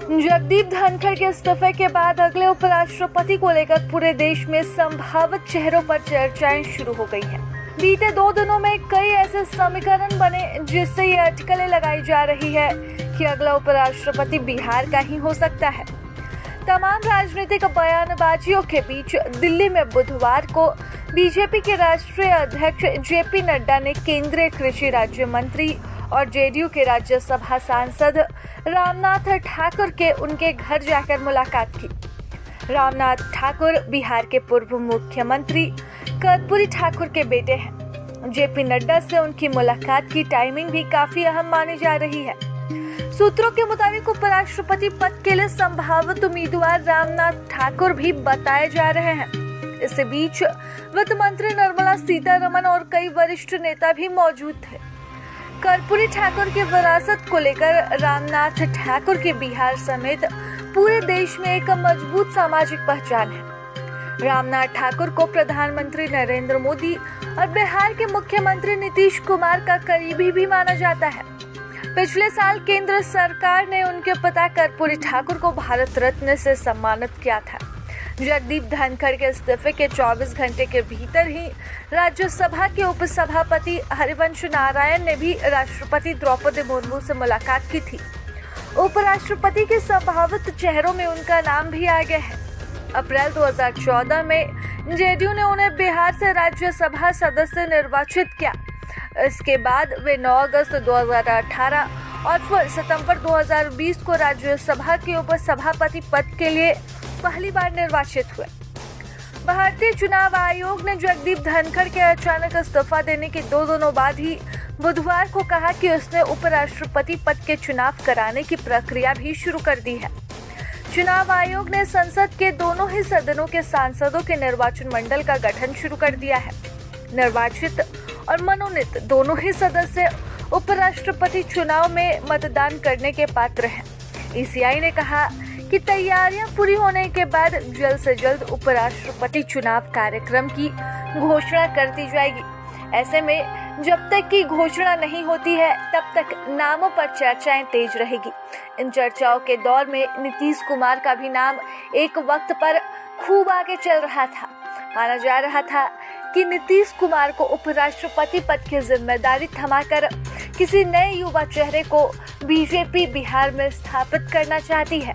जगदीप धनखड़ के इस्तीफे के बाद अगले उपराष्ट्रपति को लेकर पूरे देश में संभावित चेहरों पर चर्चाएं शुरू हो गई हैं। बीते 2 दिनों में कई ऐसे समीकरण बने जिससे ये अटकलें लगाई जा रही है कि अगला उपराष्ट्रपति बिहार का ही हो सकता है। तमाम राजनीतिक बयानबाजियों के बीच दिल्ली में बुधवार को बीजेपी के राष्ट्रीय अध्यक्ष जेपी नड्डा ने केंद्रीय कृषि राज्य मंत्री और जेडीयू के राज्यसभा सांसद रामनाथ ठाकुर के उनके घर जाकर मुलाकात की। रामनाथ ठाकुर बिहार के पूर्व मुख्यमंत्री कर्पूरी ठाकुर के बेटे हैं। जेपी नड्डा से उनकी मुलाकात की टाइमिंग भी काफी अहम मानी जा रही है। सूत्रों के मुताबिक उपराष्ट्रपति पद के लिए संभावित उम्मीदवार रामनाथ ठाकुर भी बताए जा रहे हैं। इसी बीच वित्त मंत्री निर्मला सीतारमण और कई वरिष्ठ नेता भी मौजूद थे। कर्पूरी ठाकुर की विरासत को लेकर रामनाथ ठाकुर के बिहार समेत पूरे देश में एक मजबूत सामाजिक पहचान है। रामनाथ ठाकुर को प्रधानमंत्री नरेंद्र मोदी और बिहार के मुख्यमंत्री नीतीश कुमार का करीबी भी माना जाता है। पिछले साल केंद्र सरकार ने उनके पिता कर्पूरी ठाकुर को भारत रत्न से सम्मानित किया था। जगदीप धनखड़ के इस्तीफे के 24 घंटे के भीतर ही राज्यसभा के उपसभापति हरिवंश नारायण ने भी राष्ट्रपति द्रौपदी मुर्मू से मुलाकात की थी। उपराष्ट्रपति के संभावित चेहरों में उनका नाम भी आ गया है। अप्रैल 2014 में जेडीयू ने उन्हें बिहार से राज्यसभा सदस्य निर्वाचित किया। इसके बाद वे 9 अगस्त 2018 और फिर सितंबर 2020 को राज्यसभा के उपसभापति पद के लिए पहली बार निर्वाचित हुए। भारतीय चुनाव आयोग ने जगदीप धनखड़ के अचानक इस्तीफा देने के 2 दिनों बाद ही बुधवार को कहा कि उसने उपराष्ट्रपति पद के चुनाव कराने की प्रक्रिया भी शुरू कर दी है। चुनाव आयोग ने संसद के दोनों ही सदनों के सांसदों के निर्वाचन मंडल का गठन शुरू कर दिया है। निर्वाचित और मनोनीत दोनों ही सदस्य उपराष्ट्रपति चुनाव में मतदान करने के पात्र हैं। ईसीआई ने कहा कि तैयारियां पूरी होने के बाद जल्द से जल्द उपराष्ट्रपति चुनाव कार्यक्रम की घोषणा कर दी जाएगी। ऐसे में जब तक की घोषणा नहीं होती है तब तक नामों पर चर्चाएं तेज रहेगी। इन चर्चाओं के दौर में नीतीश कुमार का भी नाम एक वक्त पर खूब आगे चल रहा था। माना जा रहा था कि नीतीश कुमार को उपराष्ट्रपति पद की जिम्मेदारी थमाकर किसी नए युवा चेहरे को बीजेपी बिहार में स्थापित करना चाहती है।